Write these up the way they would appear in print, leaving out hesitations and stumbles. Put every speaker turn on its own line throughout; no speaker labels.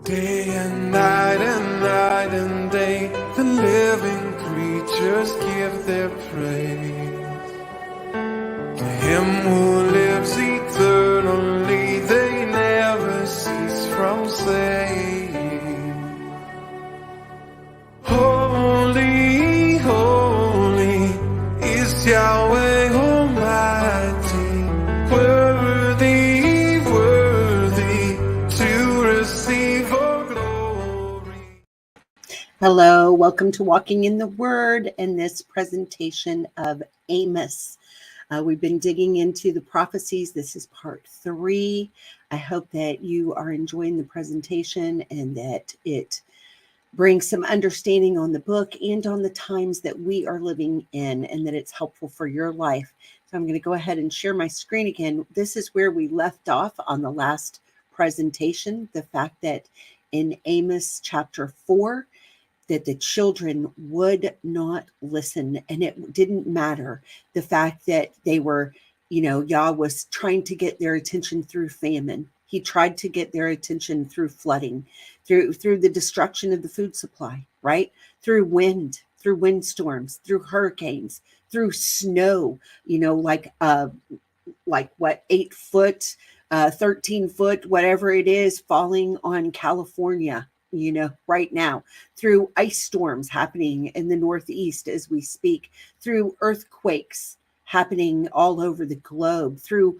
Day and night and day, the living creatures give their praise to Him who lives eternally. They never cease from saying, Holy, holy is Yahweh Almighty, worthy, worthy to receive all glory.
Hello, welcome to Walking in the Word and this presentation of Amos. We've been digging into the prophecies. This is part 3. I hope that you are enjoying the presentation and that it brings some understanding on the book and on the times that we are living in, and that it's helpful for your life. So I'm going to go ahead and share my screen again. This is where we left off on the last presentation, the fact that in Amos chapter 4, that the children would not listen, and it didn't matter the fact that they were, Yah was trying to get their attention through famine. He tried to get their attention through flooding, through the destruction of the food supply, right? Through windstorms, through hurricanes, through snow, like 8 foot, 13 foot, whatever it is, falling on California, right now, through ice storms happening in the Northeast as we speak, through earthquakes happening all over the globe, through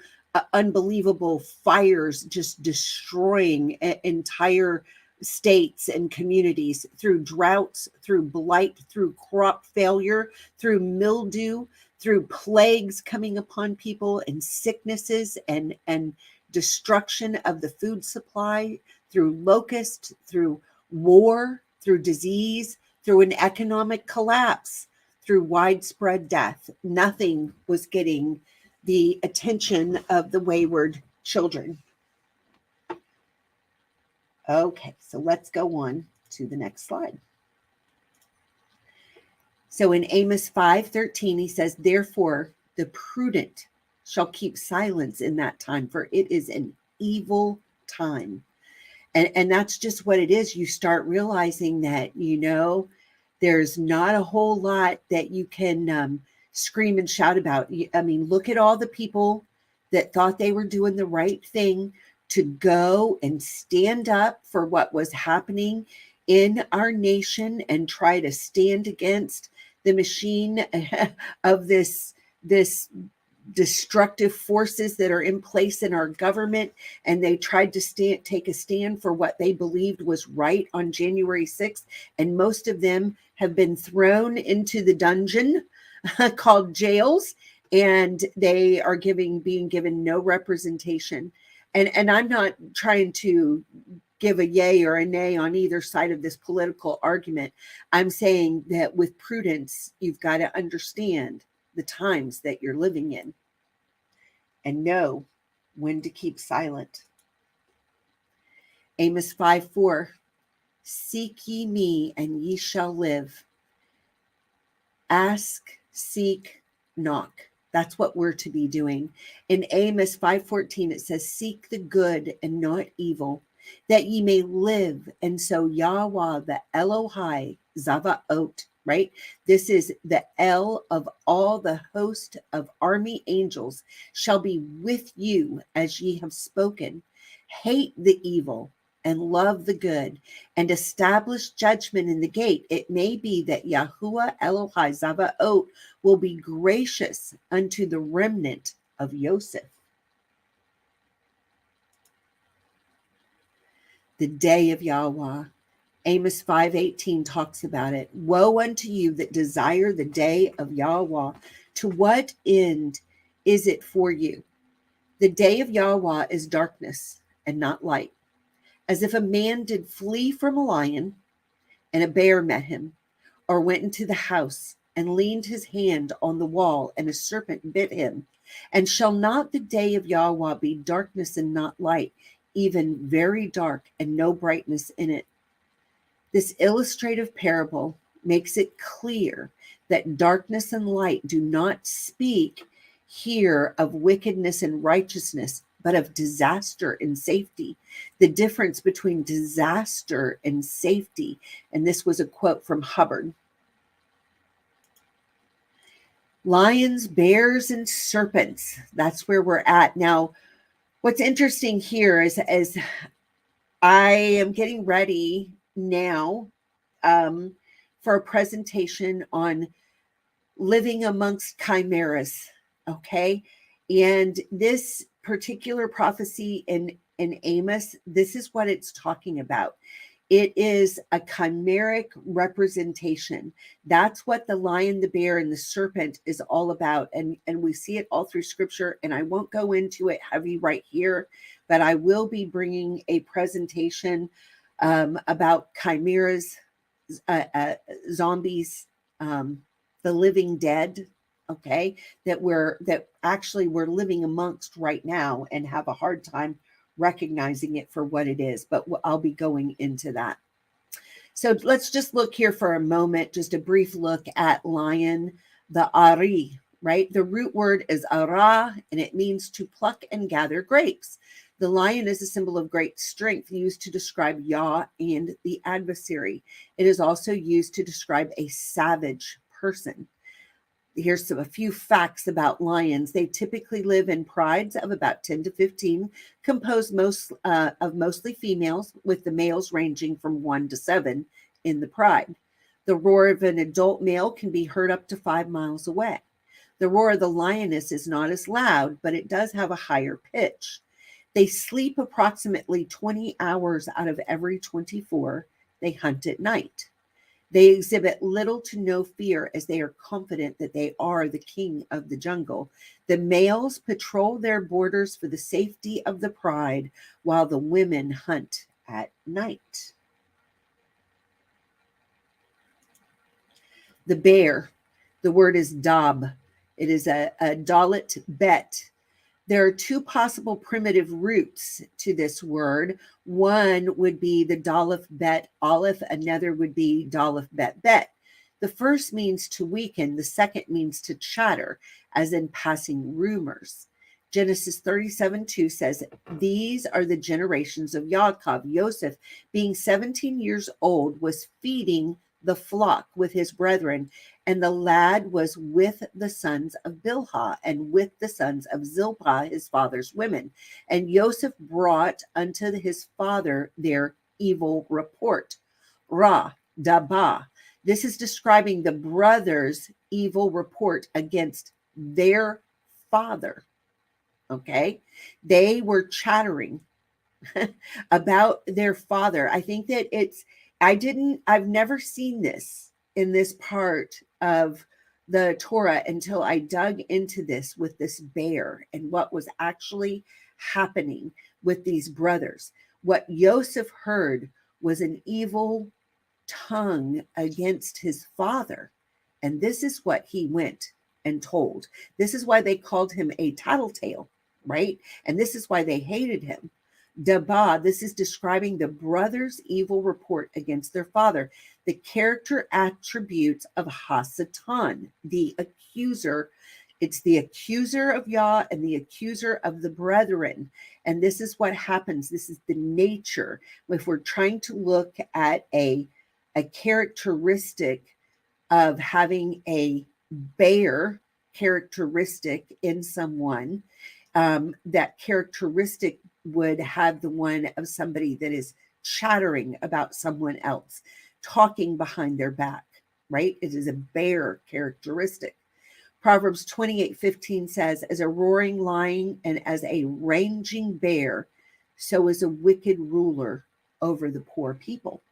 unbelievable fires just destroying entire states and communities, through droughts, through blight, through crop failure, through mildew, through plagues coming upon people and sicknesses and destruction of the food supply, through locusts, through war, through disease, through an economic collapse, through widespread death. Nothing was getting the attention of the wayward children. Okay, so let's go on to the next slide. So in Amos 5:13, he says, therefore, the prudent shall keep silence in that time, for it is an evil time. And that's just what it is. You start realizing that, there's not a whole lot that you can scream and shout about. I mean, look at all the people that thought they were doing the right thing to go and stand up for what was happening in our nation and try to stand against the machine of this destructive forces that are in place in our government, and they tried to take a stand for what they believed was right on January 6th, and most of them have been thrown into the dungeon called jails, and they are being given no representation. And I'm not trying to give a yay or a nay on either side of this political argument. I'm saying that with prudence, you've got to understand the times that you're living in and know when to keep silent. Amos 5:4, seek ye me and ye shall live. Ask, seek, knock. That's what we're to be doing. In Amos 5:14, it says, seek the good and not evil, that ye may live. And so Yahweh, the Elohai, Zavaot, right? This is the El of all the host of army angels shall be with you as ye have spoken. Hate the evil and love the good, and establish judgment in the gate. It may be that Yahuwah Elohai Zavaot will be gracious unto the remnant of Yosef. The day of Yahweh. Amos 5:18 talks about it. Woe unto you that desire the day of Yahweh. To what end is it for you? The day of Yahweh is darkness and not light. As if a man did flee from a lion and a bear met him, or went into the house and leaned his hand on the wall and a serpent bit him. And shall not the day of Yahweh be darkness and not light, even very dark and no brightness in it? This illustrative parable makes it clear that darkness and light do not speak here of wickedness and righteousness, but of disaster and safety. The difference between disaster and safety. And this was a quote from Hubbard. Lions, bears, and serpents. That's where we're at. Now, what's interesting here is as I am getting ready now for a presentation on living amongst chimeras. Okay. And this particular prophecy in Amos, this is what it's talking about. It is a chimeric representation. That's what the lion, the bear, and the serpent is all about. And we see it all through scripture. And I won't go into it heavy right here, but I will be bringing a presentation about chimeras, zombies, the living dead, okay, that actually we're living amongst right now and have a hard time recognizing it for what it is, but I'll be going into that. So let's just look here for a moment, just a brief look at lion, the ari, right? The root word is ara, and it means to pluck and gather grapes. The lion is a symbol of great strength used to describe Yah and the adversary. It is also used to describe a savage person. Here's a few facts about lions. They typically live in prides of about 10 to 15, composed of mostly females, with the males ranging from 1 to 7 in the pride. The roar of an adult male can be heard up to 5 miles away. The roar of the lioness is not as loud, but it does have a higher pitch. They sleep approximately 20 hours out of every 24. They hunt at night. They exhibit little to no fear as they are confident that they are the king of the jungle. The males patrol their borders for the safety of the pride, while the women hunt at night. The bear, the word is dab. It is a dalet bet. There are two possible primitive roots to this word. One would be the daleth bet aleph, another would be daleth bet bet. The first means to weaken, the second means to chatter, as in passing rumors. Genesis 37:2 says, "These are the generations of Yaakov." Joseph, being 17 years old, was feeding the flock with his brethren, and the lad was with the sons of Bilhah and with the sons of Zilpah, his father's women. And Joseph brought unto his father their evil report. Ra, Dabah. This is describing the brothers' evil report against their father. Okay? They were chattering about their father. I think that I've never seen this in this part of the Torah until I dug into this with this bear and what was actually happening with these brothers. What Joseph heard was an evil tongue against his father. And this is what he went and told. This is why they called him a tattletale, right? And this is why they hated him. Dabah, this is describing the brothers' evil report against their father. The character attributes of Hasatan, the accuser. It's the accuser of Yah and the accuser of the brethren. And this is what happens. This is the nature. If we're trying to look at a characteristic of having a bear characteristic in someone, that characteristic would have the one of somebody that is chattering about someone else, talking behind their back, right? It is a bear characteristic. Proverbs 28:15 says, "As a roaring lion and as a raging bear, so is a wicked ruler over the poor people."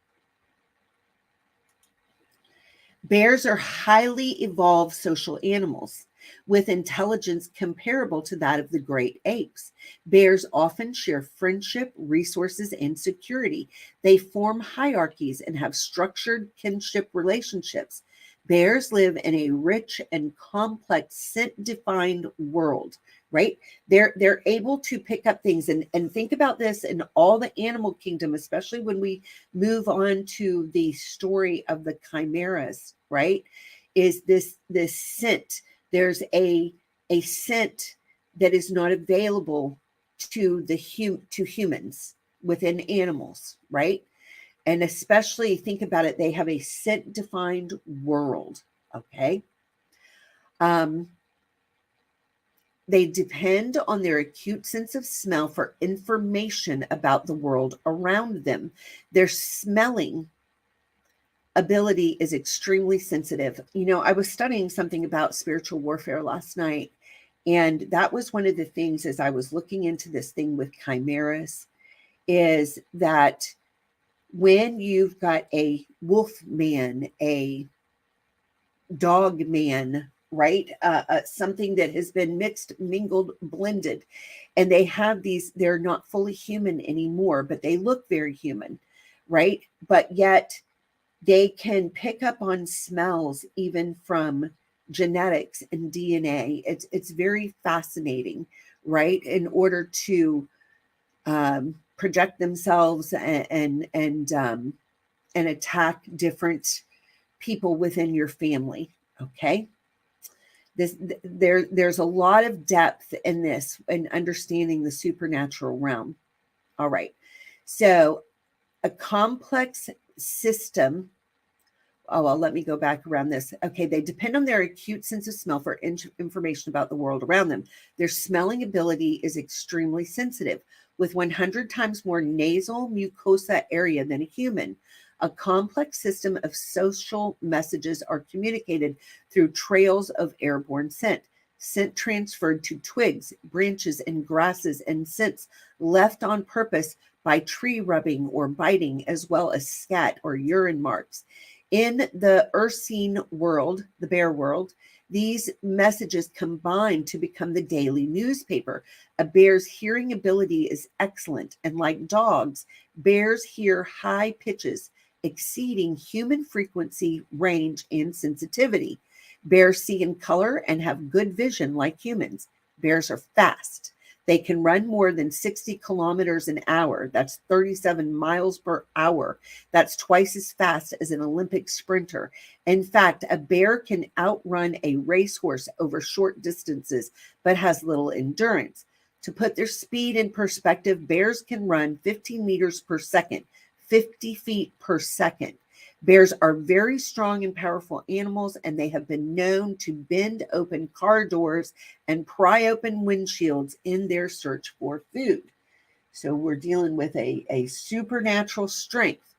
Bears are highly evolved social animals with intelligence comparable to that of the great apes. Bears often share friendship, resources, and security. They form hierarchies and have structured kinship relationships. Bears live in a rich and complex scent-defined world, right? They're able to pick up things and think about this in all the animal kingdom, especially when we move on to the story of the chimeras, right? Is this scent. There's a scent that is not available to humans within animals, right? And especially think about it, they have a scent defined world. Okay. They depend on their acute sense of smell for information about the world around them. Their smelling ability is extremely sensitive. You know, I was studying something about spiritual warfare last night, and that was one of the things as I was looking into this thing with chimeras, is that when you've got a wolf man, a dog man, right? Something that has been mixed, mingled, blended, and they have these, they're not fully human anymore, but they look very human, right? But yet they can pick up on smells even from genetics and DNA. It's very fascinating, right? In order to project themselves and attack different people within your family. Okay. There's a lot of depth in this and understanding the supernatural realm. All right. So a complex system. Oh, well, let me go back around this. Okay. They depend on their acute sense of smell for information about the world around them. Their smelling ability is extremely sensitive, with 100 times more nasal mucosa area than a human. A complex system of social messages are communicated through trails of airborne scent. Scent transferred to twigs, branches, and grasses, and scents left on purpose by tree rubbing or biting, as well as scat or urine marks. In the Ursine world, the bear world, these messages combine to become the daily newspaper. A bear's hearing ability is excellent, and like dogs, bears hear high pitches exceeding human frequency, range, and sensitivity. Bears see in color and have good vision like humans. Bears are fast. They can run more than 60 kilometers an hour. That's 37 miles per hour. That's twice as fast as an Olympic sprinter. In fact, a bear can outrun a racehorse over short distances, but has little endurance. To put their speed in perspective, bears can run 15 meters per second, 50 feet per second. Bears are very strong and powerful animals, and they have been known to bend open car doors and pry open windshields in their search for food. So we're dealing with a supernatural strength.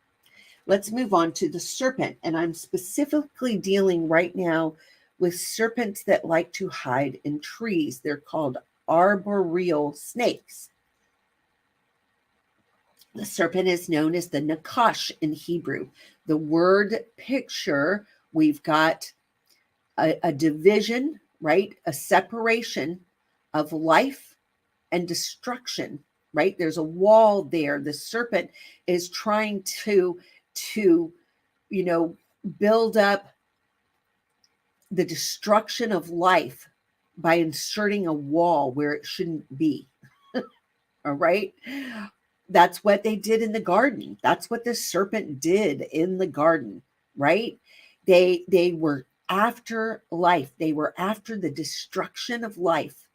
Let's move on to the serpent. And I'm specifically dealing right now with serpents that like to hide in trees. They're called arboreal snakes. The serpent is known as the Nakash in Hebrew. The word picture, we've got a division, right? A separation of life and destruction, right? There's a wall there. The serpent is trying to build up the destruction of life by inserting a wall where it shouldn't be. All right. That's what they did in the garden. That's what the serpent did in the garden, right? They were after life. They were after the destruction of life.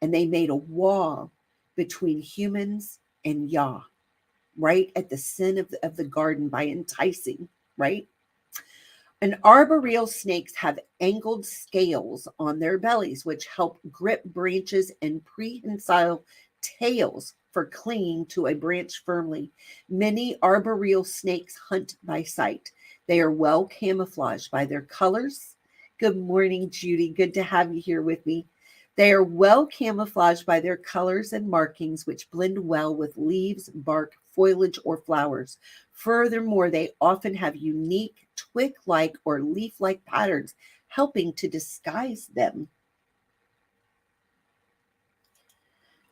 And they made a wall between humans and Yah, right? At the sin of the garden by enticing, right? And arboreal snakes have angled scales on their bellies, which help grip branches, and prehensile tails for clinging to a branch firmly. Many arboreal snakes hunt by sight. They are well camouflaged by their colors. Good morning, Judy. Good to have you here with me. They are well camouflaged by their colors and markings, which blend well with leaves, bark, foliage, or flowers. Furthermore, they often have unique twig-like or leaf-like patterns, helping to disguise them.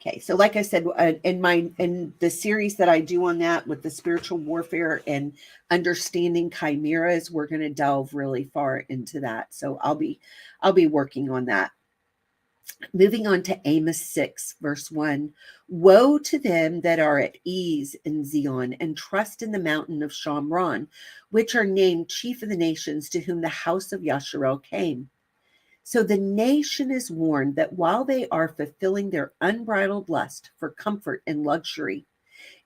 Okay, so like I said, in the series that I do on that with the spiritual warfare and understanding chimeras, we're going to delve really far into that. So I'll be working on that. Moving on to Amos 6, verse 1. Woe to them that are at ease in Zion and trust in the mountain of Shamron, which are named chief of the nations, to whom the house of Yasharel came. So the nation is warned that while they are fulfilling their unbridled lust for comfort and luxury,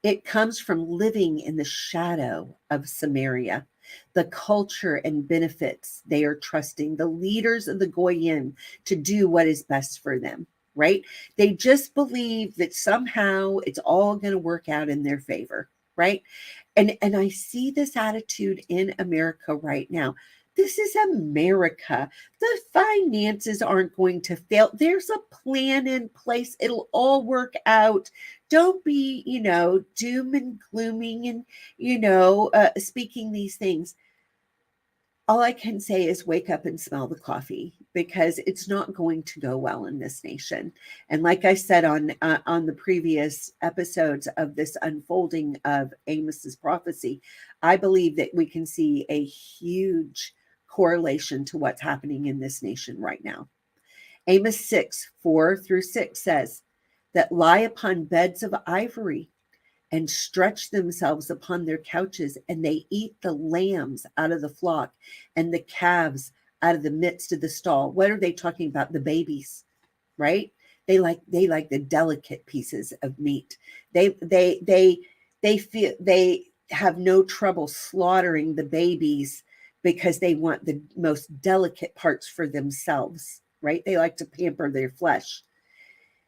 it comes from living in the shadow of Samaria, the culture and benefits they are trusting the leaders of the Goyim to do what is best for them, right? They just believe that somehow it's all going to work out in their favor, right? And I see this attitude in America right now. This is America. The finances aren't going to fail. There's a plan in place. It'll all work out. Don't be, doom and glooming and, speaking these things. All I can say is wake up and smell the coffee, because it's not going to go well in this nation. And like I said on the previous episodes of this unfolding of Amos's prophecy, I believe that we can see a huge correlation to what's happening in this nation right now. Amos 6:4-6 says that lie upon beds of ivory and stretch themselves upon their couches, and they eat the lambs out of the flock and the calves out of the midst of the stall. What are they talking about? The babies, right? They like the delicate pieces of meat. They feel they have no trouble slaughtering the babies because they want the most delicate parts for themselves, right? They like to pamper their flesh.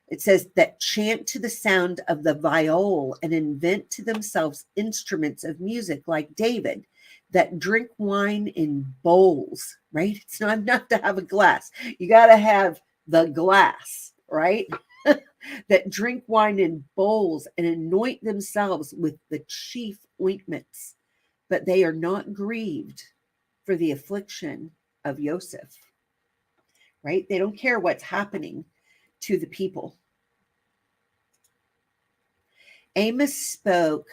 It says that chant to the sound of the viol and invent to themselves instruments of music like David, that drink wine in bowls, right? It's not enough to have a glass. You got to have the glass, right? That drink wine in bowls and anoint themselves with the chief ointments, but they are not grieved for the affliction of Joseph, right? They don't care what's happening to the people. Amos spoke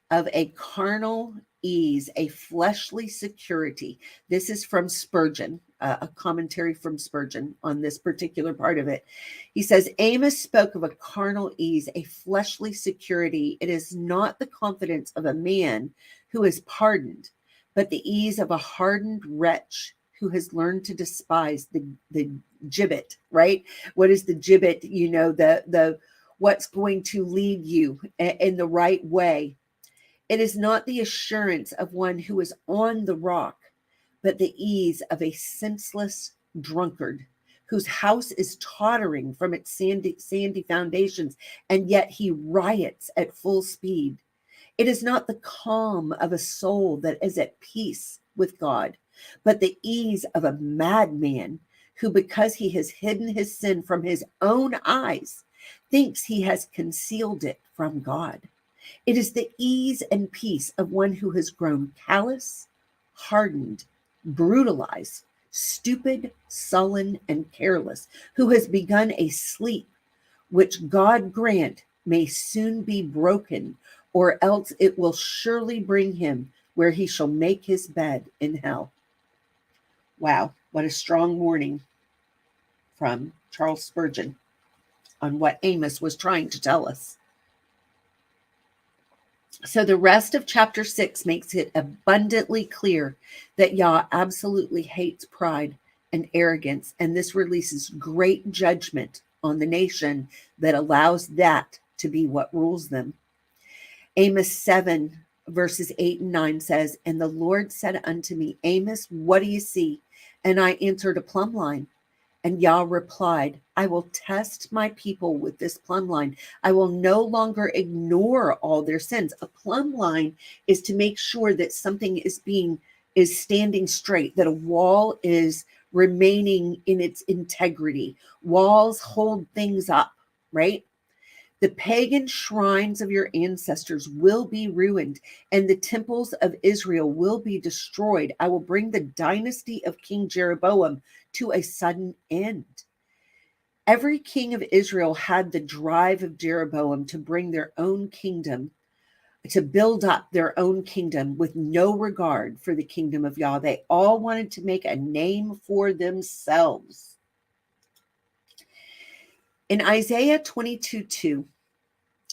of a carnal ease, a fleshly security. This is from Spurgeon, a commentary from Spurgeon on this particular part of it. He says, Amos spoke of a carnal ease, a fleshly security. It is not the confidence of a man who is pardoned, but the ease of a hardened wretch who has learned to despise the gibbet, right? What is the gibbet? The what's going to lead you in the right way. It is not the assurance of one who is on the rock, but the ease of a senseless drunkard whose house is tottering from its sandy foundations, and yet he riots at full speed. It is not the calm of a soul that is at peace with God, but the ease of a madman who, because he has hidden his sin from his own eyes, thinks he has concealed it from God. It is the ease and peace of one who has grown callous, hardened, brutalized, stupid, sullen, and careless, who has begun a sleep which God grant may soon be broken, or else it will surely bring him where he shall make his bed in hell. Wow, what a strong warning from Charles Spurgeon on what Amos was trying to tell us. So the rest of chapter 6 makes it abundantly clear that Yah absolutely hates pride and arrogance, and this releases great judgment on the nation that allows that to be what rules them. Amos 7 verses 8 and 9 says, and the Lord said unto me, Amos, what do you see? And I answered, a plumb line. And Yah replied, I will test my people with this plumb line. I will no longer ignore all their sins. A plumb line is to make sure that something is standing straight, that a wall is remaining in its integrity. Walls hold things up, right? The pagan shrines of your ancestors will be ruined, and the temples of Israel will be destroyed. I will bring the dynasty of King Jeroboam to a sudden end. Every king of Israel had the drive of Jeroboam to bring their own kingdom, to build up their own kingdom with no regard for the kingdom of Yah. They all wanted to make a name for themselves. In Isaiah 22:2,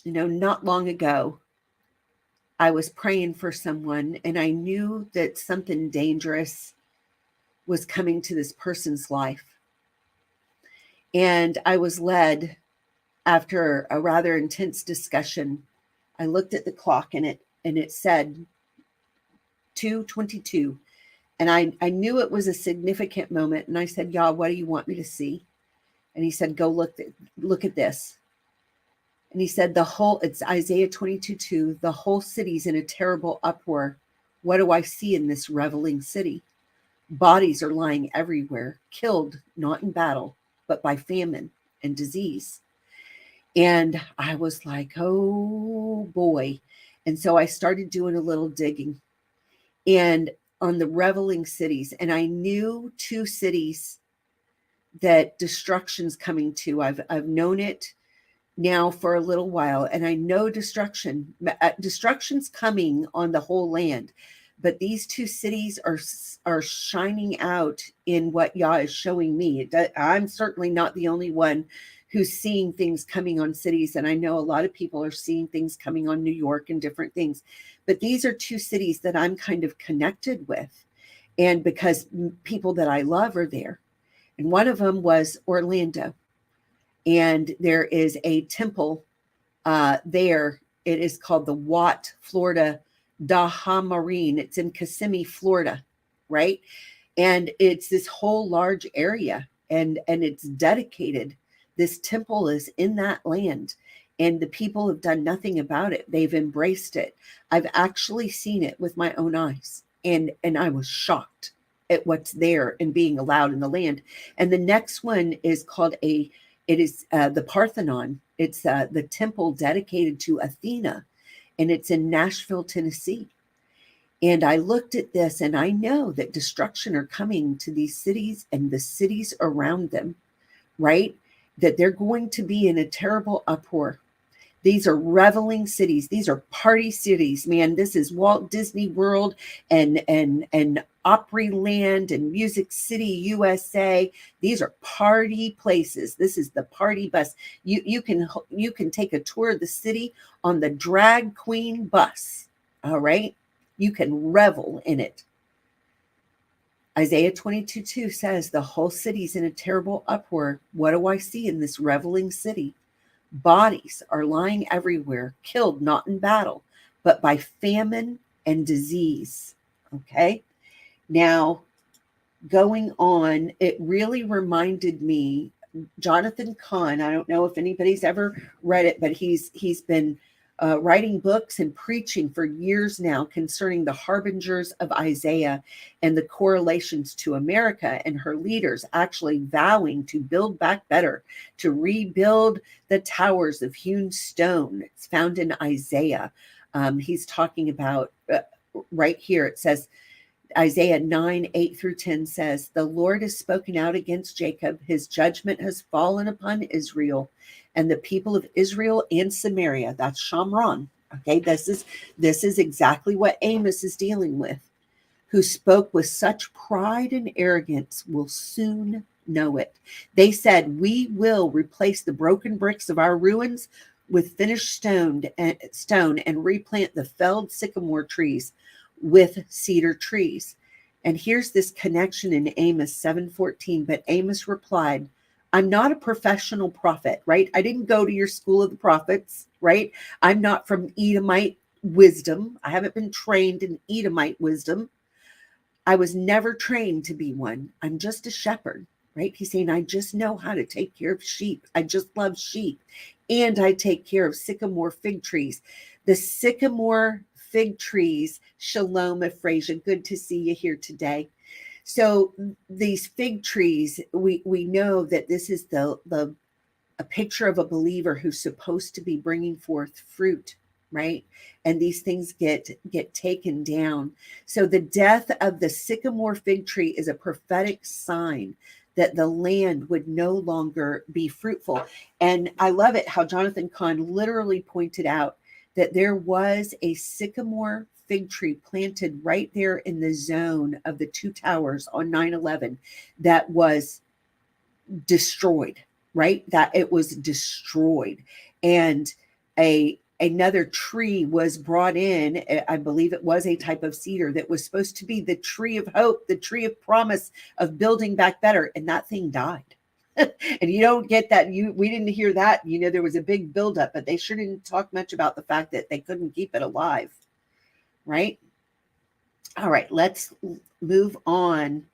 not long ago, I was praying for someone, and I knew that something dangerous was coming to this person's life. And I was led, after a rather intense discussion, I looked at the clock and it said 2:22. And I knew it was a significant moment. And I said, Yah, what do you want me to see? And he said, go look at this. And he said, it's Isaiah 22:2, the whole city's in a terrible uproar. What do I see in this reveling city? Bodies are lying everywhere, killed not in battle, but by famine and disease. And I was like, oh boy. And so I started doing a little digging and on the reveling cities. And I knew 2 cities that destruction's coming to. I've known it now for a little while, and I know destruction's coming on the whole land. But these 2 cities are shining out in what Yah is showing me. I'm certainly not the only one who's seeing things coming on cities, and I know a lot of people are seeing things coming on New York and different things. But these are 2 cities that I'm kind of connected with, and because people that I love are there. And one of them was Orlando, and there is a temple there. It is called the Watt, Florida Dahamarine. It's in Kissimmee, Florida, right? And it's this whole large area, and it's dedicated. This temple is in that land, and the people have done nothing about it. They've embraced it. I've actually seen it with my own eyes, and I was shocked at what's there and being allowed in the land. And the next one is called the Parthenon. It's the temple dedicated to Athena, and it's in Nashville, Tennessee. And I looked at this, and I know that destruction are coming to these cities and the cities around them, right? That they're going to be in a terrible uproar. These are reveling cities. These are party cities, man. This is Walt Disney World and Opryland and Music City, USA. These are party places. This is the party bus. You can take a tour of the city on the drag queen bus. All right. You can revel in it. Isaiah 22:2 says, the whole city's in a terrible uproar. What do I see in this reveling city? Bodies are lying everywhere, killed not in battle, but by famine and disease. Okay. Now, going on, it really reminded me, Jonathan Cahn. I don't know if anybody's ever read it, but he's been writing books and preaching for years now concerning the harbingers of Isaiah and the correlations to America and her leaders actually vowing to build back better, to rebuild the towers of hewn stone. It's found in Isaiah. He's talking about right here. It says, Isaiah 9:8-10 says, the Lord has spoken out against Jacob. His judgment has fallen upon Israel and the people of Israel and Samaria. That's Shamron. Okay, this is exactly what Amos is dealing with. Who spoke with such pride and arrogance will soon know it. They said, we will replace the broken bricks of our ruins with finished stone and replant the felled sycamore trees with cedar trees. And here's this connection in Amos 7:14. But Amos replied, I'm not a professional prophet, right? I didn't go to your school of the prophets, right? I'm not from Edomite wisdom. I haven't been trained in Edomite wisdom. I was never trained to be one. I'm just a shepherd, right? He's saying, I just know how to take care of sheep. I just love sheep. And I take care of sycamore fig trees. The sycamore fig trees, Shalom, Ephrasia. Good to see you here today. So these fig trees, we know that this is a picture of a believer who's supposed to be bringing forth fruit, right? And these things get taken down. So the death of the sycamore fig tree is a prophetic sign that the land would no longer be fruitful. And I love it how Jonathan Cahn literally pointed out that there was a sycamore fig tree planted right there in the zone of the two towers on 9/11 that was destroyed, right? That it was destroyed. And another tree was brought in. I believe it was a type of cedar that was supposed to be the tree of hope, the tree of promise of building back better. And that thing died. And you don't get that. We didn't hear that. There was a big buildup, but they sure didn't talk much about the fact that they couldn't keep it alive. Right? All right, let's move on.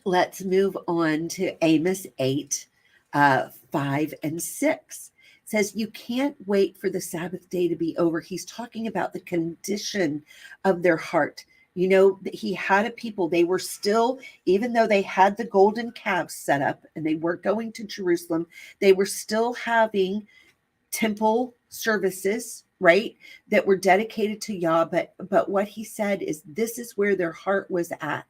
Let's move on to Amos 8, 5 and 6. It says, you can't wait for the Sabbath day to be over. He's talking about the condition of their heart. He had a people, they were still, even though they had the golden calves set up and they weren't going to Jerusalem, they were still having temple services, right, that were dedicated to Yah. But what he said is, this is where their heart was at.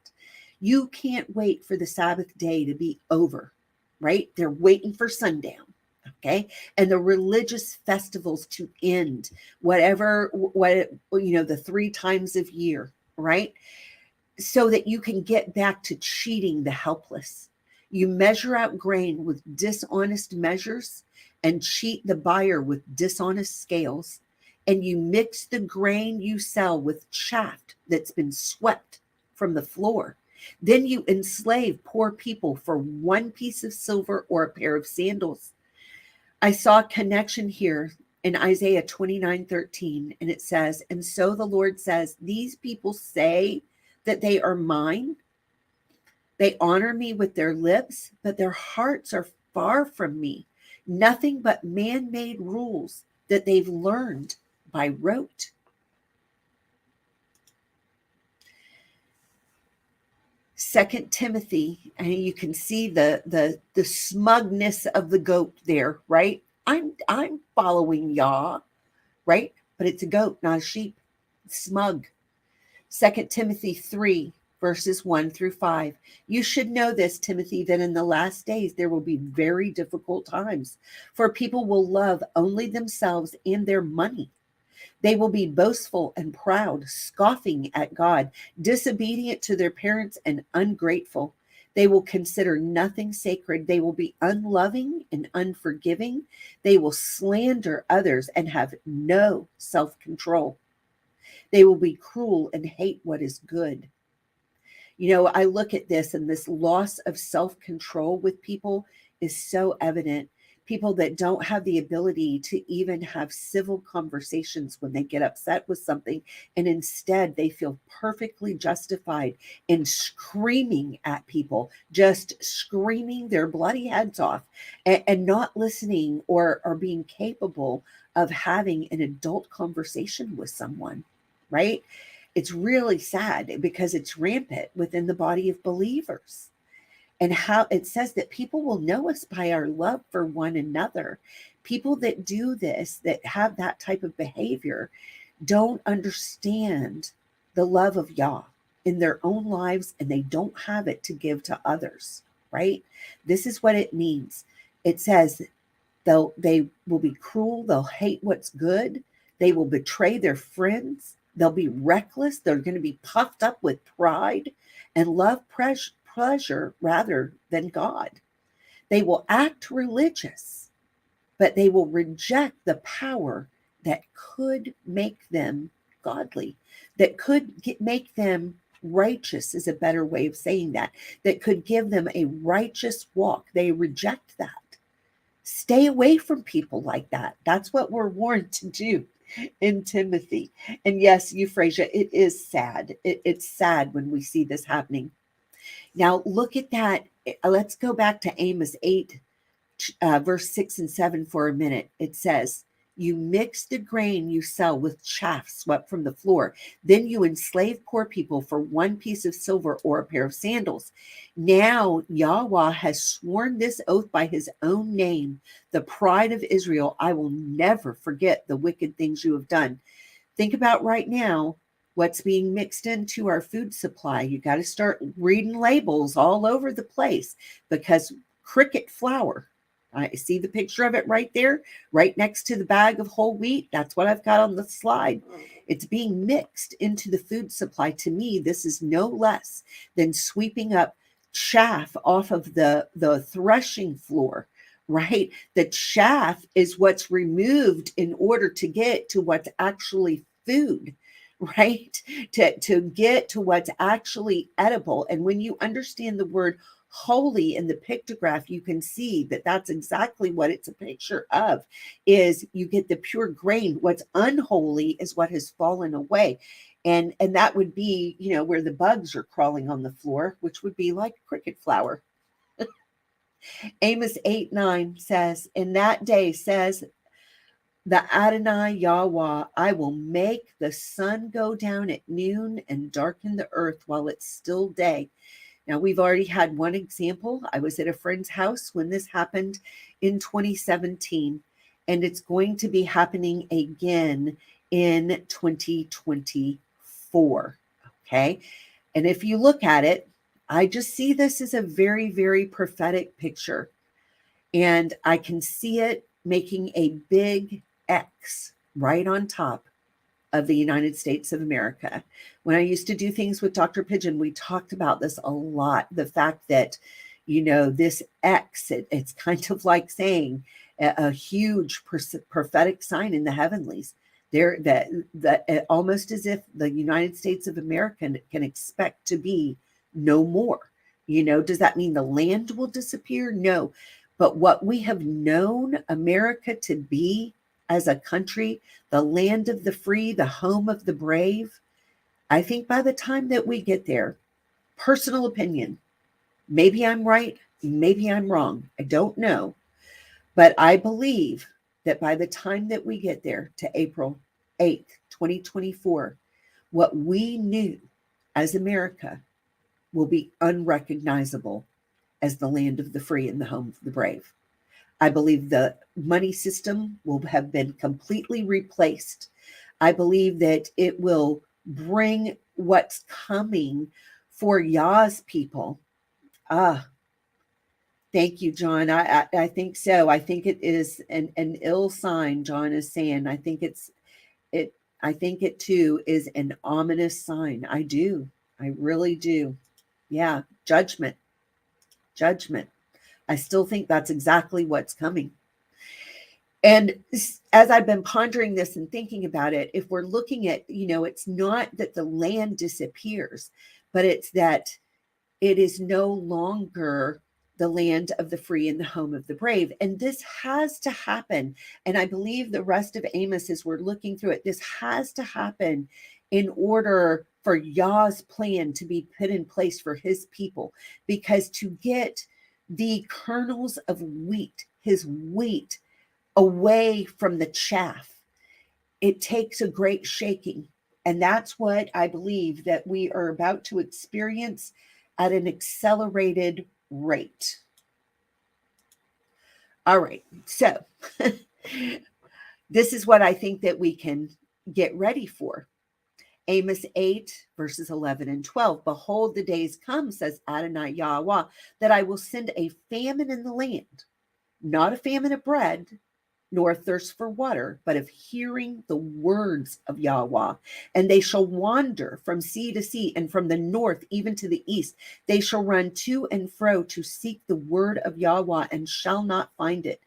You can't wait for the Sabbath day to be over, right? They're waiting for sundown, okay? And the religious festivals to end, the 3 times of year, right? So that you can get back to cheating the helpless. You measure out grain with dishonest measures and cheat the buyer with dishonest scales. And you mix the grain you sell with chaff that's been swept from the floor. Then you enslave poor people for 1 piece of silver or a pair of sandals. I saw a connection here in Isaiah 29:13, and it says, and so the Lord says, these people say that they are mine. They honor me with their lips, but their hearts are far from me. Nothing but man-made rules that they've learned by rote. 2 Timothy, and you can see the smugness of the goat there, right? I'm following Yah, right? But it's a goat, not a sheep. It's smug. 2 Timothy 3, verses 1 through 5. You should know this, Timothy, that in the last days there will be very difficult times, for people will love only themselves and their money. They will be boastful and proud, scoffing at God, disobedient to their parents, and ungrateful. They will consider nothing sacred. They will be unloving and unforgiving. They will slander others and have no self-control. They will be cruel and hate what is good. I look at this, and this loss of self-control with people is so evident. People that don't have the ability to even have civil conversations when they get upset with something, and instead they feel perfectly justified in screaming at people, just screaming their bloody heads off, and not listening or being capable of having an adult conversation with someone, right? It's really sad because it's rampant within the body of believers. And how it says that people will know us by our love for one another. People that do this, that have that type of behavior, don't understand the love of Yah in their own lives, and they don't have it to give to others, right? This is what it means. It says they will be cruel. They'll hate what's good. They will betray their friends. They'll be reckless. They're going to be puffed up with pride and love pleasure rather than God. They will act religious, but they will reject the power that could make them godly, that could make them righteous, is a better way of saying that could give them a righteous walk. They reject that. Stay away from people like that. That's what we're warned to do in Timothy. And yes, Euphrasia, it is sad. It's sad when we see this happening. Now look at that. Let's go back to Amos 8, verse 6 and 7 for a minute. It says, you mix the grain you sell with chaff swept from the floor. Then you enslave poor people for 1 piece of silver or a pair of sandals. Now Yahweh has sworn this oath by his own name, the pride of Israel. I will never forget the wicked things you have done. Think about right now what's being mixed into our food supply. You got to start reading labels all over the place, because cricket flour, I see the picture of it right there, right next to the bag of whole wheat. That's what I've got on the slide. It's being mixed into the food supply. To me, this is no less than sweeping up chaff off of the threshing floor, right? The chaff is what's removed in order to get to what's actually food, right? To get to what's actually edible. And when you understand the word holy in the pictograph, you can see that that's exactly what it's a picture of, is you get the pure grain. What's unholy is what has fallen away. And that would be, where the bugs are crawling on the floor, which would be like cricket flour. Amos 8:9 says, in that day says the Adonai Yahweh, I will make the sun go down at noon and darken the earth while it's still day. Now, we've already had one example. I was at a friend's house when this happened in 2017, and it's going to be happening again in 2024. Okay. And if you look at it, I just see this as a very, very prophetic picture. And I can see it making a big X right on top of the United States of America. When I used to do things with Dr. Pigeon, we talked about this a lot. The fact that, this X, it's kind of like saying a huge prophetic sign in the heavenlies. There, that almost as if the United States of America can expect to be no more. Does that mean the land will disappear? No. But what we have known America to be as a country, the land of the free, the home of the brave, I think by the time that we get there, personal opinion, maybe I'm right, maybe I'm wrong, I don't know. But I believe that by the time that we get there to April 8th, 2024, what we knew as America will be unrecognizable as the land of the free and the home of the brave. I believe the money system will have been completely replaced. I believe that it will bring what's coming for Yah's people. Thank you, John. I think so. I think it is an ill sign, John is saying. I think it too is an ominous sign. I do. I really do. Yeah. Judgment. I still think that's exactly what's coming. And as I've been pondering this and thinking about it, if we're looking at, it's not that the land disappears, but it's that it is no longer the land of the free and the home of the brave. And this has to happen. And I believe the rest of Amos, as we're looking through it, this has to happen in order for Yah's plan to be put in place for his people. Because to get the kernels of wheat, his wheat, away from the chaff, it takes a great shaking. And that's what I believe that we are about to experience at an accelerated rate. All right. So this is what I think that we can get ready for. Amos 8, verses 11 and 12. Behold, the days come, says Adonai Yahweh, that I will send a famine in the land, not a famine of bread, nor a thirst for water, but of hearing the words of Yahweh. And they shall wander from sea to sea, and from the north even to the east. They shall run to and fro to seek the word of Yahweh, and shall not find it.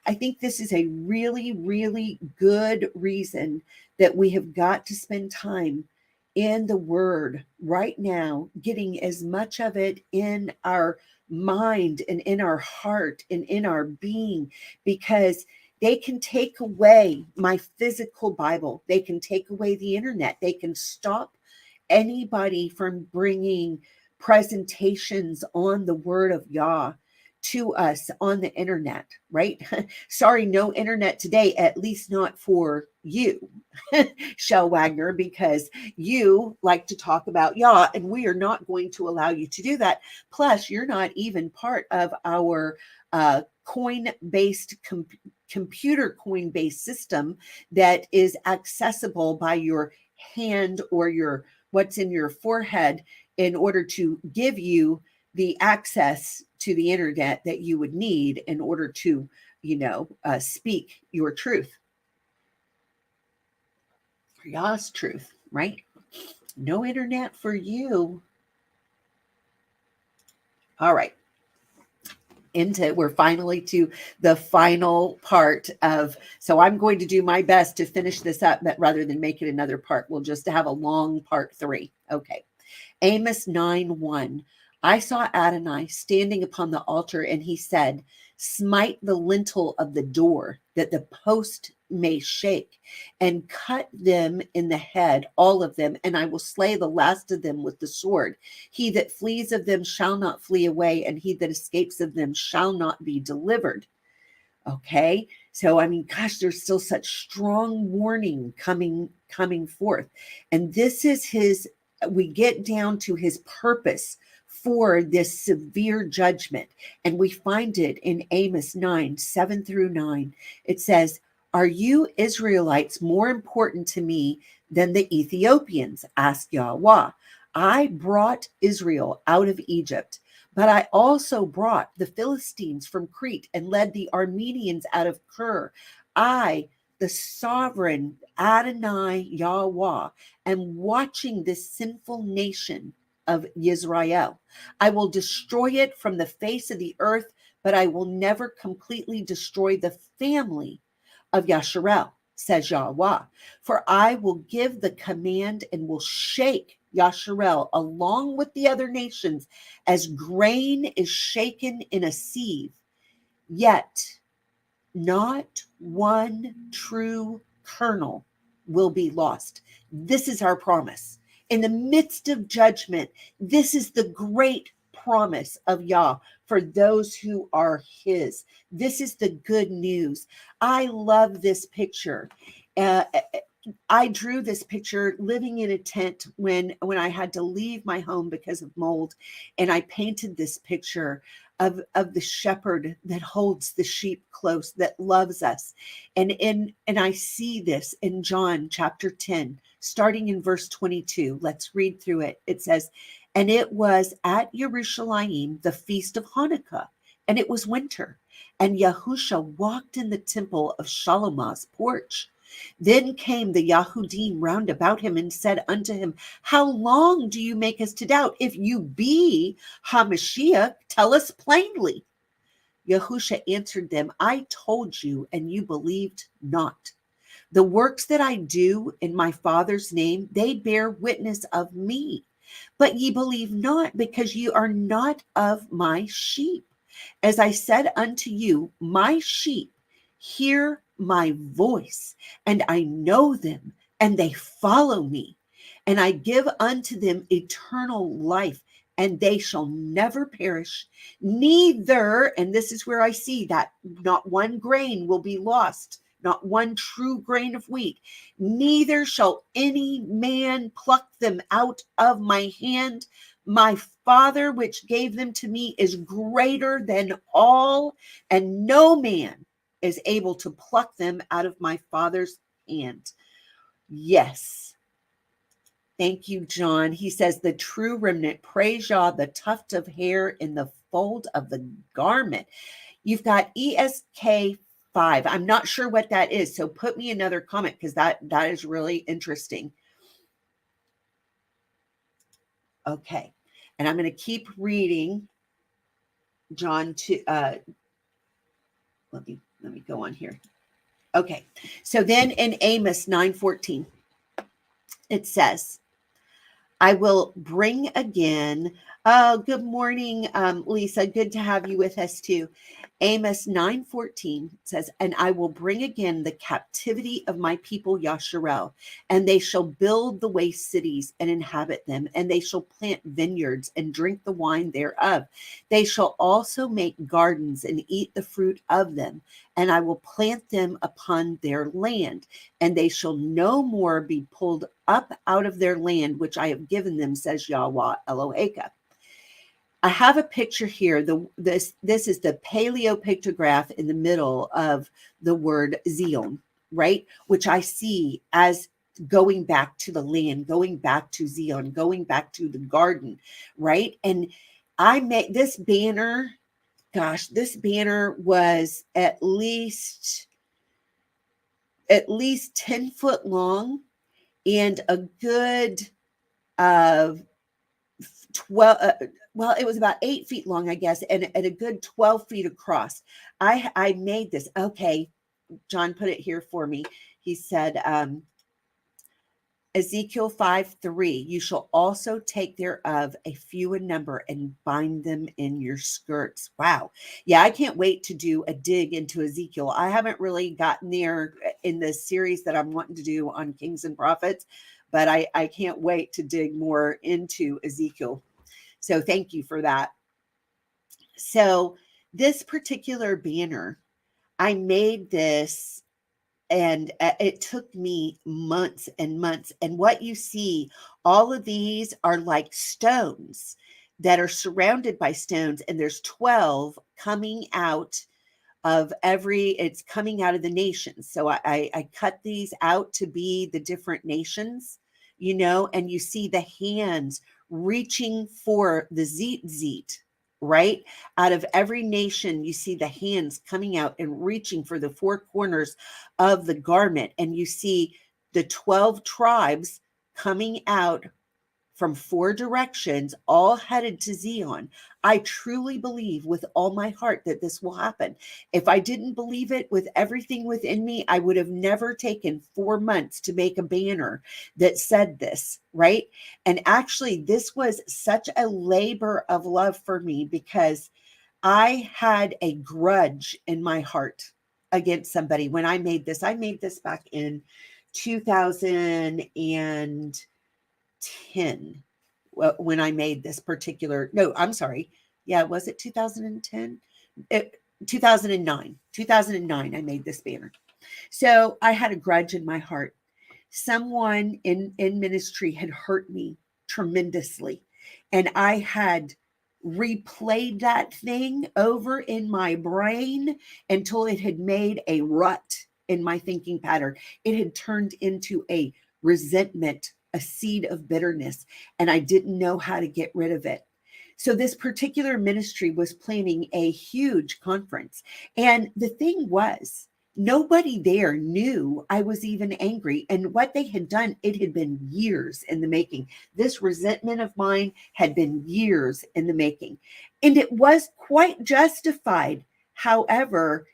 I think this is a really, really good reason that we have got to spend time in the word right now, getting as much of it in our mind and in our heart and in our being, because they can take away my physical Bible. They can take away the internet. They can stop anybody from bringing presentations on the word of Yah to us on the internet, right? Sorry, no internet today, at least not for you, Chelle Wagner, because you like to talk about Yah, and we are not going to allow you to do that. Plus, you're not even part of our coin-based computer coin-based system that is accessible by your hand or your what's in your forehead in order to give you the access to the internet that you would need in order to, speak your truth. Yah's truth, right? No internet for you. All right. We're finally to the final part of, so I'm going to do my best to finish this up, but rather than make it another part, we'll just have a long part 3. Okay. Amos 9:1. I saw Adonai standing upon the altar, and he said, smite the lintel of the door, that the post may shake, and cut them in the head, all of them, and I will slay the last of them with the sword. He that flees of them shall not flee away, and he that escapes of them shall not be delivered. Okay, so I mean, gosh, there's still such strong warning coming forth, and this is his. We get down to his purpose for this severe judgment, and we find it in Amos 9:7-9. It says, "Are you Israelites more important to me than the Ethiopians?" asked Yahweh. "I brought Israel out of Egypt. But I also brought the Philistines from Crete and led the Armenians out of Kir. I, the sovereign Adonai Yahweh, am watching this sinful nation of Israel. I will destroy it from the face of the earth, but I will never completely destroy the family of Yasharel, says Yahweh. For I will give the command and will shake Yasharel along with the other nations as grain is shaken in a sieve, yet not one true kernel will be lost." This is our promise. In the midst of judgment, this is the great promise of Yah for those who are his. This is the good news. I love this picture. I drew this picture living in a tent when I had to leave my home because of mold, and I painted this picture of the shepherd that holds the sheep close, that loves us. And I see this in John chapter 10, starting in verse 22. Let's read through it. It says, "And it was at Yerushalayim, the feast of Hanukkah, and it was winter, and Yahusha walked in the temple of Shalomah's porch. Then came the Yahudim round about him and said unto him, How long do you make us to doubt? If you be HaMashiach, tell us plainly. Yahusha answered them, I told you, and you believed not. The works that I do in my Father's name, they bear witness of me. But ye believe not, because ye are not of my sheep. As I said unto you, my sheep hear my voice, and I know them, and they follow me. And I give unto them eternal life, and they shall never perish, neither," and this is where I see that not one grain will be lost, not one true grain of wheat, "neither shall any man pluck them out of my hand. My Father, which gave them to me, is greater than all, and no man is able to pluck them out of my Father's hand." Yes. Thank you, John. He says, the true remnant, praise Yah, the tuft of hair in the fold of the garment. You've got ESK 5. I'm not sure what that is, so put me another comment, because that is really interesting. Okay, and I'm going to keep reading John 2. Let me go on here. Okay, so then in Amos 9:14, it says, I will bring again. Oh, good morning, Lisa. Good to have you with us too. Amos 9:14 says, "And I will bring again the captivity of my people Yasharel, and they shall build the waste cities and inhabit them, and they shall plant vineyards and drink the wine thereof. They shall also make gardens and eat the fruit of them, and I will plant them upon their land, and they shall no more be pulled up out of their land, which I have given them, says Yahweh Eloheka." I have a picture here. This is the paleopictograph in the middle of the word Zion, right? Which I see as going back to the land, going back to Zion, going back to the garden, right? And I made this banner. Gosh, this banner was at least 10 foot long and a good 12, well, it was about 8 feet long, I guess, and a good 12 feet across. I made this. Okay, John put it here for me. He said, Ezekiel 5:3, you shall also take thereof a few in number and bind them in your skirts. Wow. Yeah, I can't wait to do a dig into Ezekiel. I haven't really gotten there in the series that I'm wanting to do on Kings and Prophets, but I can't wait to dig more into Ezekiel. So thank you for that. So this particular banner, I made this, and it took me months and months. And what you see, all of these are like stones that are surrounded by stones, and there's 12 coming out of it's coming out of the nations. So I cut these out to be the different nations, and you see the hands reaching for the zit, right? Out of every nation, you see the hands coming out and reaching for the four corners of the garment. And you see the 12 tribes coming out from four directions, all headed to Zion. I truly believe with all my heart that this will happen. If I didn't believe it with everything within me, I would have never taken 4 months to make a banner that said this, right? And actually, this was such a labor of love for me because I had a grudge in my heart against somebody when I made this. I made this back in 2010 when I made this particular, no, I'm sorry. Yeah, was it 2010? 2009. 2009, I made this banner. So I had a grudge in my heart. Someone in ministry had hurt me tremendously. And I had replayed that thing over in my brain until it had made a rut in my thinking pattern. It had turned into a resentment, a seed of bitterness, and I didn't know how to get rid of it. So this particular ministry was planning a huge conference. And the thing was, nobody there knew I was even angry. And what they had done, it had been years in the making. This resentment of mine had been years in the making. And it was quite justified. However,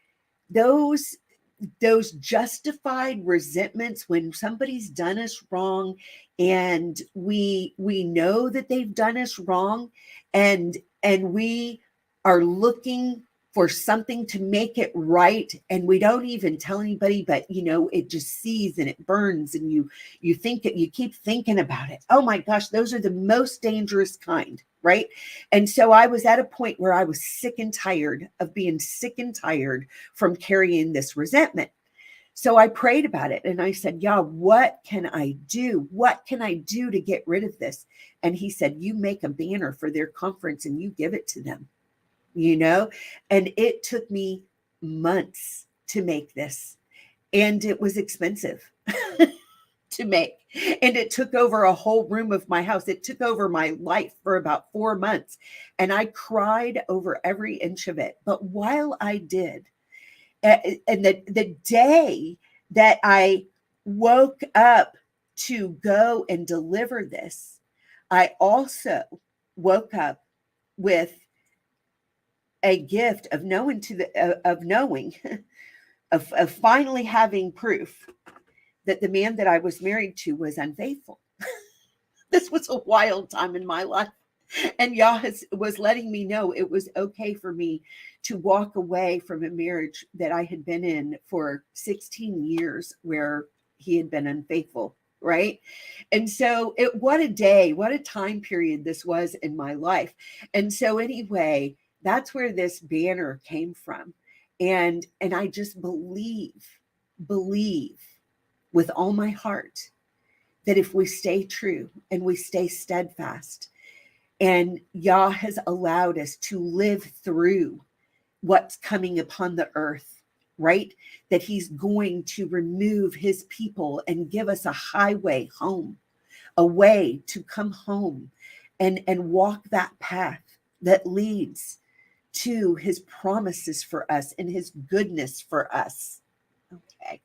those justified resentments, when somebody's done us wrong and we know that they've done us wrong, and we are looking for something to make it right, and we don't even tell anybody, but it just sees and it burns, and you think that you keep thinking about it. Oh my gosh, those are the most dangerous kind, right? And so I was at a point where I was sick and tired of being sick and tired from carrying this resentment. So I prayed about it and I said, "Yeah, what can I do? What can I do to get rid of this?" And he said, "You make a banner for their conference and you give it to them." And it took me months to make this, and it was expensive to make. And it took over a whole room of my house. It took over my life for about 4 months. And I cried over every inch of it. But while I did, and the day that I woke up to go and deliver this, I also woke up with a gift of knowing of finally having proof that the man that I was married to was unfaithful. This was a wild time in my life. And Yah was letting me know it was okay for me to walk away from a marriage that I had been in for 16 years where he had been unfaithful, right? And so what a day, what a time period this was in my life. And so anyway, that's where this banner came from. And I just believe with all my heart that if we stay true and we stay steadfast, and Yah has allowed us to live through what's coming upon the earth, right? That he's going to remove his people and give us a highway home, a way to come home and walk that path that leads to his promises for us and his goodness for us. Okay.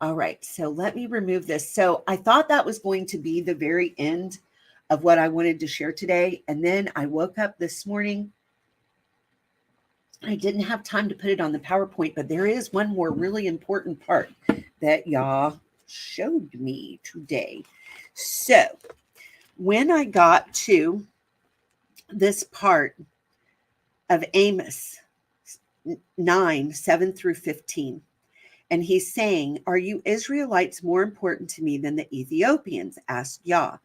All right, so let me remove this. So I thought that was going to be the very end of what I wanted to share today. And then I woke up this morning I didn't have time to put it on the PowerPoint, but there is one more really important part that Yah showed me today. So when I got to this part of Amos 9, 7 through 15, and he's saying, "Are you Israelites more important to me than the Ethiopians?" asked Yah.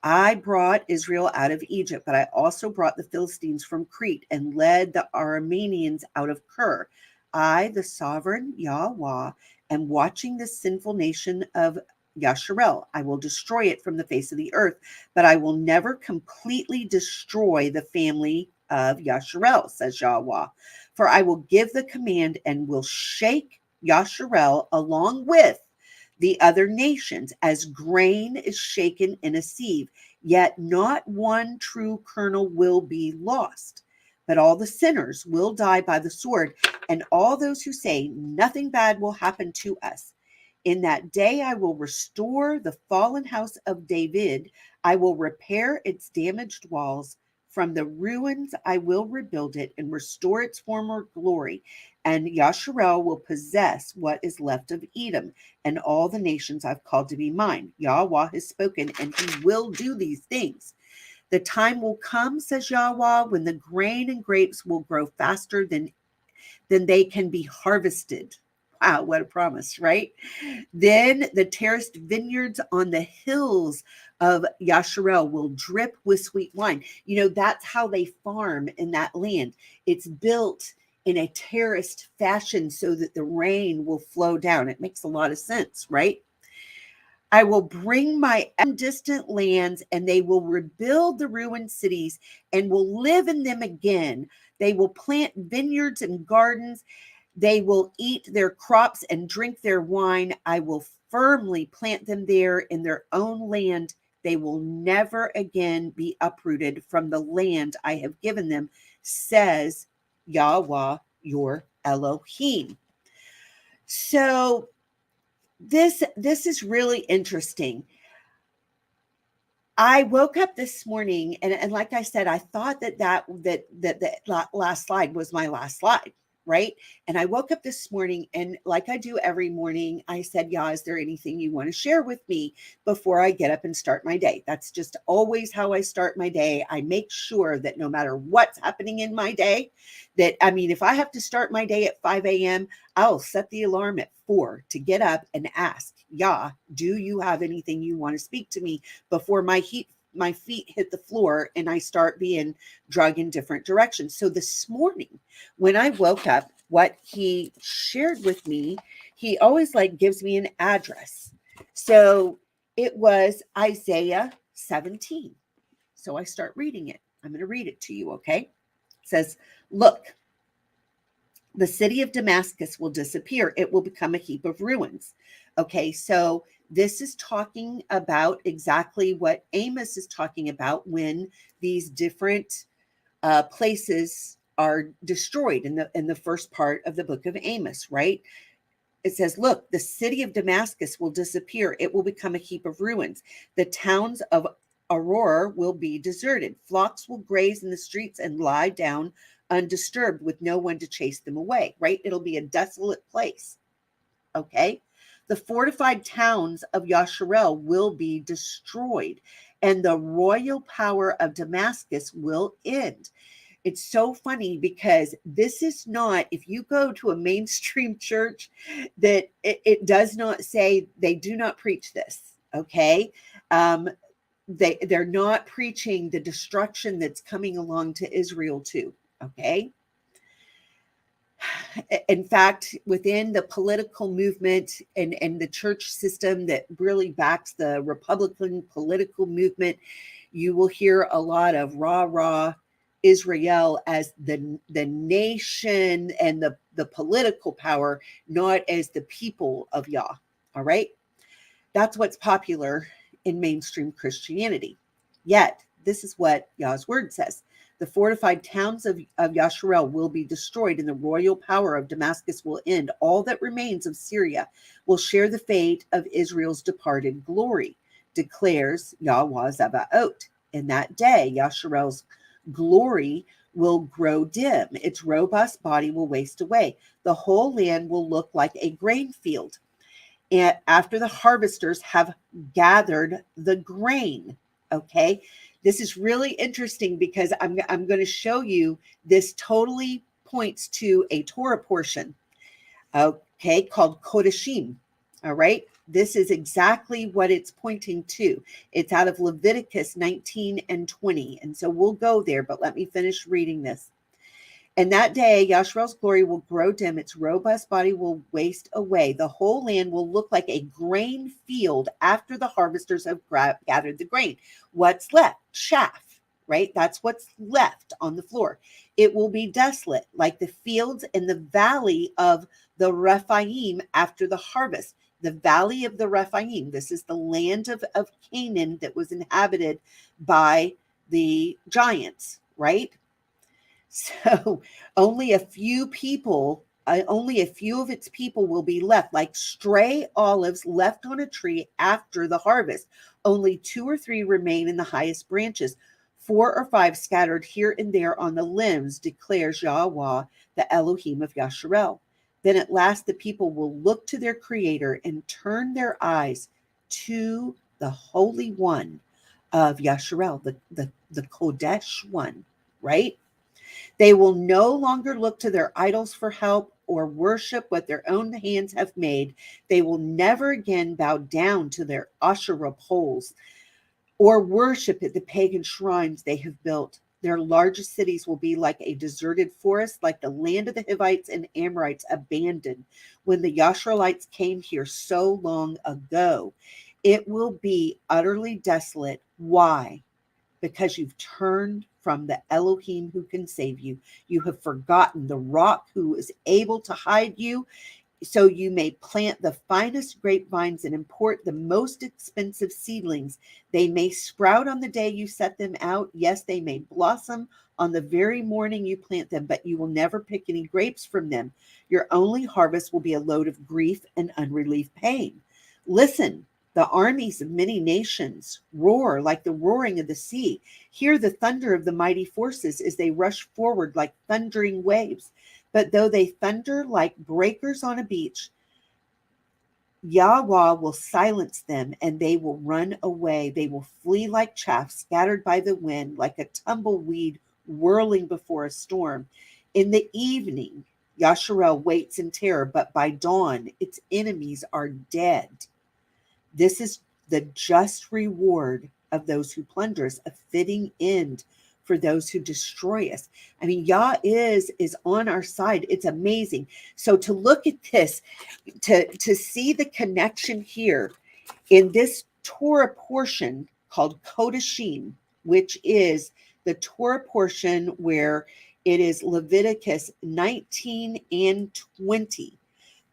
"I brought Israel out of Egypt, but I also brought the Philistines from Crete and led the Arameans out of Kir. I, the sovereign Yahweh, am watching this sinful nation of Yasharel. I will destroy it from the face of the earth, but I will never completely destroy the family of Yasharel, says Yahweh. For I will give the command and will shake Yasharel along with the other nations, as grain is shaken in a sieve, yet not one true kernel will be lost. But all the sinners will die by the sword, and all those who say nothing bad will happen to us. In that day I will restore the fallen house of David. I will repair its damaged walls. From the ruins I will rebuild it and restore its former glory. And Yasharel will possess what is left of Edom and all the nations I've called to be mine. Yahweh has spoken, and he will do these things. The time will come, says Yahweh, when the grain and grapes will grow faster than they can be harvested." Wow, what a promise, right? "Then the terraced vineyards on the hills of Yasharel will drip with sweet wine." You know, that's how they farm in that land. It's built in a terraced fashion so that the rain will flow down. It makes a lot of sense, right? "I will bring my distant lands, and they will rebuild the ruined cities and will live in them again. They will plant vineyards and gardens. They will eat their crops and drink their wine. I will firmly plant them there in their own land. They will never again be uprooted from the land I have given them, says Yahweh, your Elohim." So this is really interesting. I woke up this morning, and like I said, I thought that last slide was my last slide, right? And I woke up this morning, and like I do every morning, I said, "Yeah, is there anything you want to share with me before I get up and start my day?" That's just always how I start my day. I make sure that no matter what's happening in my day, if I have to start my day at 5 a.m., I'll set the alarm at 4 to get up and ask, "Yah, do you have anything you want to speak to me before my feet hit the floor and I start being drug in different directions?" So this morning, when I woke up, what he shared with me, he always gives me an address. So it was Isaiah 17. So I start reading it. I'm going to read it to you, okay? It says, "Look, the city of Damascus will disappear. It will become a heap of ruins." Okay, so this is talking about exactly what Amos is talking about when these different places are destroyed in the first part of the book of Amos, right? It says, "Look, the city of Damascus will disappear. It will become a heap of ruins. The towns of Aurora will be deserted. Flocks will graze in the streets and lie down undisturbed with no one to chase them away," right? It'll be a desolate place. Okay. "The fortified towns of Yasharel will be destroyed, and the royal power of Damascus will end." It's so funny because this is not, if you go to a mainstream church, that it does not say, they do not preach this. Okay. They're not preaching the destruction that's coming along to Israel too. Okay. In fact, within the political movement and the church system that really backs the Republican political movement, you will hear a lot of rah Israel as the nation and the political power, not as the people of Yah. All right. That's what's popular in mainstream Christianity. Yet, this is what Yah's word says. "The fortified towns of Yasharel will be destroyed, and the royal power of Damascus will end. All that remains of Syria will share the fate of Israel's departed glory, declares Yahweh Zebaot. In that day, Yasharel's glory will grow dim. Its robust body will waste away. The whole land will look like a grain field. And after the harvesters have gathered the grain, okay? This is really interesting because I'm going to show you this totally points to a Torah portion, okay, called Kodashim. All right. This is exactly what it's pointing to. It's out of Leviticus 19 and 20. And so we'll go there, but let me finish reading this. And that day, Yasharel's glory will grow dim. Its robust body will waste away. The whole land will look like a grain field after the harvesters have gathered the grain. What's left? Chaff, right? That's what's left on the floor. It will be desolate, like the fields in the valley of the Rephaim after the harvest. The valley of the Rephaim. This is the land of Canaan that was inhabited by the giants, right? So only a few of its people will be left, like stray olives left on a tree after the harvest. Only 2 or 3 remain in the highest branches, 4 or 5 scattered here and there on the limbs, declares Yahweh, the Elohim of Yasharel. Then at last the people will look to their Creator and turn their eyes to the Holy One of Yasharel, the Kodesh one, right? They will no longer look to their idols for help or worship what their own hands have made. They will never again bow down to their Asherah poles or worship at the pagan shrines they have built. Their largest cities will be like a deserted forest, like the land of the Hivites and Amorites abandoned when the Yasharelites came here so long ago. It will be utterly desolate. Why? Because you've turned from the Elohim who can save you. You have forgotten the rock who is able to hide you, so you may plant the finest grapevines and import the most expensive seedlings. They may sprout on the day you set them out. Yes, they may blossom on the very morning you plant them, but you will never pick any grapes from them. Your only harvest will be a load of grief and unrelieved pain. Listen, the armies of many nations roar like the roaring of the sea. Hear the thunder of the mighty forces as they rush forward like thundering waves. But though they thunder like breakers on a beach, Yahweh will silence them and they will run away. They will flee like chaff scattered by the wind, like a tumbleweed whirling before a storm. In the evening, Yasharel waits in terror, but by dawn, its enemies are dead. This is the just reward of those who plunder us, a fitting end for those who destroy us. I mean, Yah is on our side. It's amazing. So to look at this, to see the connection here in this Torah portion called Kodashim, which is the Torah portion where it is Leviticus 19 and 20.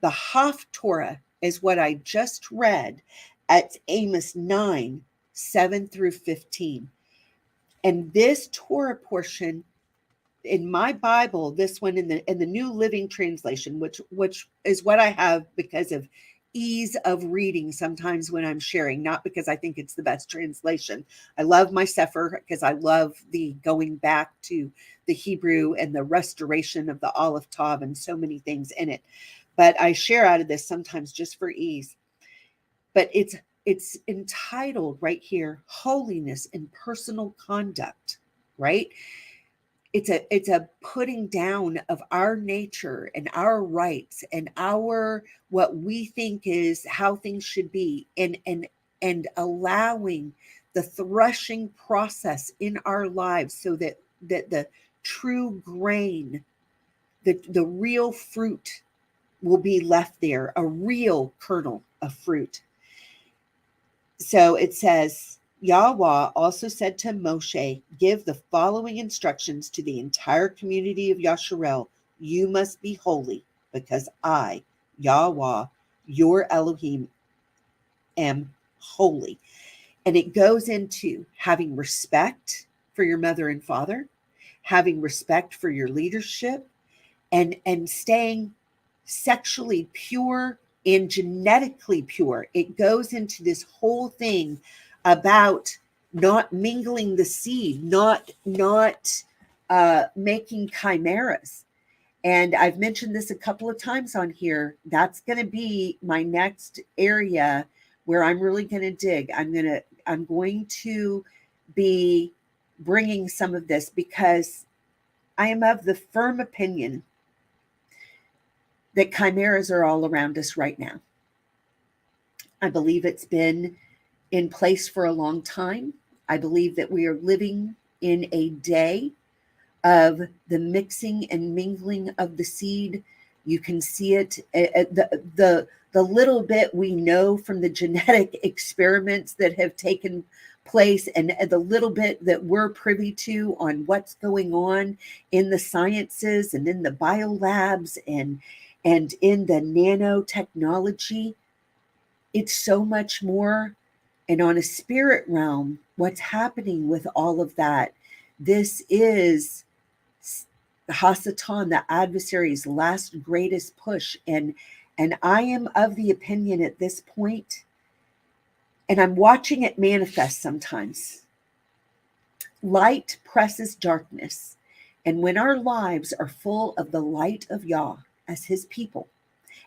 The Haftorah is what I just read at Amos 9, 7 through 15. And this Torah portion in my Bible, this one in the New Living Translation, which is what I have because of ease of reading sometimes when I'm sharing, not because I think it's the best translation. I love my Sefer because I love the going back to the Hebrew and the restoration of the Aleph Tav and so many things in it. But I share out of this sometimes just for ease. But it's entitled right here, Holiness and Personal Conduct, right? It's a putting down of our nature and our rights and our what we think is how things should be, and allowing the threshing process in our lives so that the true grain, the real fruit will be left there, a real kernel of fruit. So it says, Yahweh also said to Moshe, give the following instructions to the entire community of Yasharel. You must be holy because I, Yahweh, your Elohim, am holy. And it goes into having respect for your mother and father, having respect for your leadership, and staying sexually pure and genetically pure. It goes into this whole thing about not mingling the seed, not making chimeras. And I've mentioned this a couple of times on here. That's going to be my next area where I'm really going to dig. I'm going to be bringing some of this, because I am of the firm opinion that chimeras are all around us right now. I believe it's been in place for a long time. I believe that we are living in a day of the mixing and mingling of the seed. You can see it. The little bit we know from the genetic experiments that have taken place, and the little bit that we're privy to on what's going on in the sciences and in the biolabs and in the nanotechnology, it's so much more. And on a spirit realm, what's happening with all of that, this is Hasatan, the adversary's last greatest push. And I am of the opinion at this point, and I'm watching it manifest sometimes. Light presses darkness. And when our lives are full of the light of Yah as his people,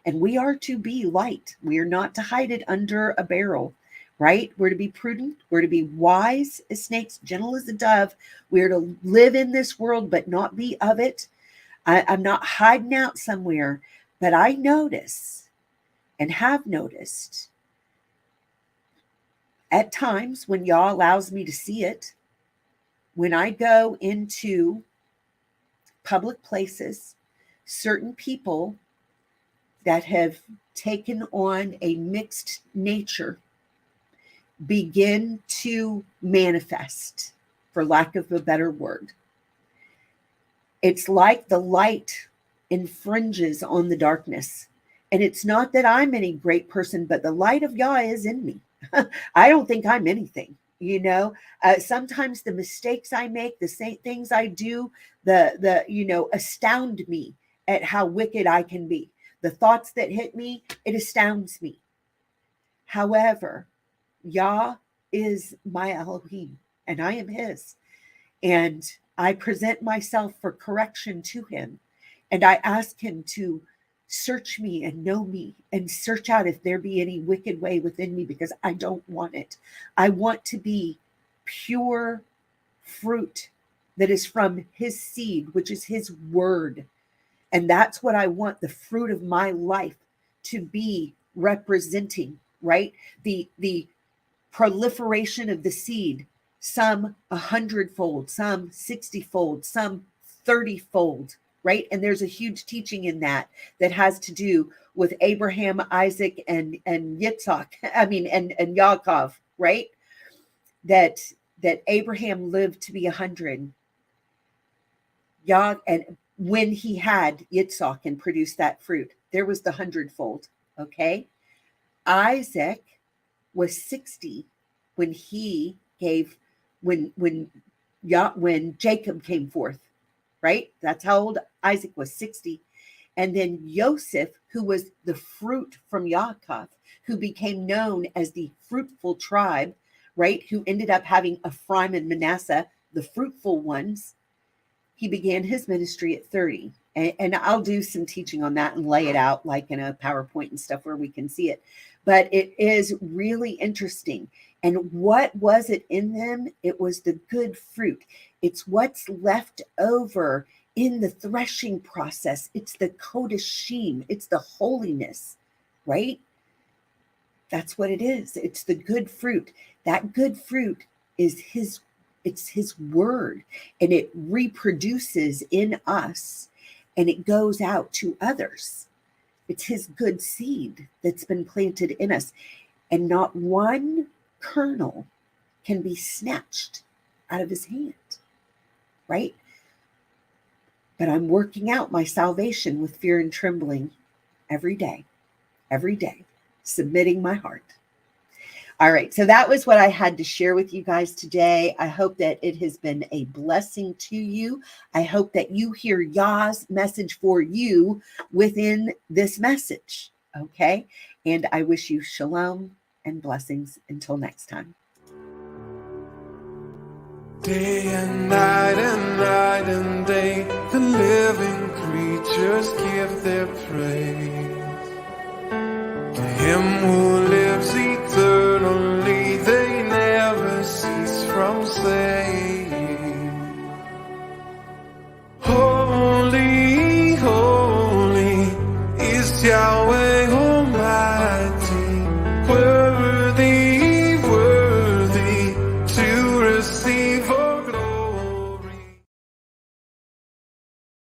and we are to be light, we are not to hide it under a barrel, right? We're to be prudent. We're to be wise as snakes, gentle as a dove. We're to live in this world, but not be of it. I'm not hiding out somewhere, but I notice and have noticed at times when Yah allows me to see it, when I go into public places, certain people that have taken on a mixed nature begin to manifest, for lack of a better word. It's like the light infringes on the darkness. And it's not that I'm any great person, but the light of Yah is in me. I don't think I'm anything, sometimes the mistakes I make, the same things I do, astound me at how wicked I can be. The thoughts that hit me, it astounds me. However, Yah is my Elohim, and I am his. And I present myself for correction to him. And I ask him to search me and know me and search out if there be any wicked way within me, because I don't want it. I want to be pure fruit that is from his seed, which is his word. And that's what I want the fruit of my life to be representing, right? The proliferation of the seed, some 100-fold, some 60-fold, some 30-fold, right? And there's a huge teaching in that has to do with Abraham, Isaac, and Yitzhak, and Yaakov, right? That Abraham lived to be 100. And when he had Yitzhak and produced that fruit, there was the 100-fold, okay? Isaac was 60 when when Jacob came forth, right? That's how old Isaac was, 60. And then Joseph, who was the fruit from Yaakov, who became known as the fruitful tribe, right? Who ended up having Ephraim and Manasseh, the fruitful ones. He began his ministry at 30. And I'll do some teaching on that and lay it out like in a PowerPoint and stuff where we can see it. But it is really interesting. And what was it in them? It was the good fruit. It's what's left over in the threshing process. It's the kodashim. It's the holiness, right? That's what it is. It's the good fruit. That good fruit is it's his word, and it reproduces in us, and it goes out to others. It's his good seed that's been planted in us, and not one kernel can be snatched out of his hand, right? But I'm working out my salvation with fear and trembling every day, submitting my heart. All right, so that was what I had to share with you guys today. I hope that it has been a blessing to you. I hope that you hear Yah's message for you within this message, okay? And I wish you shalom and blessings until next time.
Day and night and day, the living creatures give their praise to Him who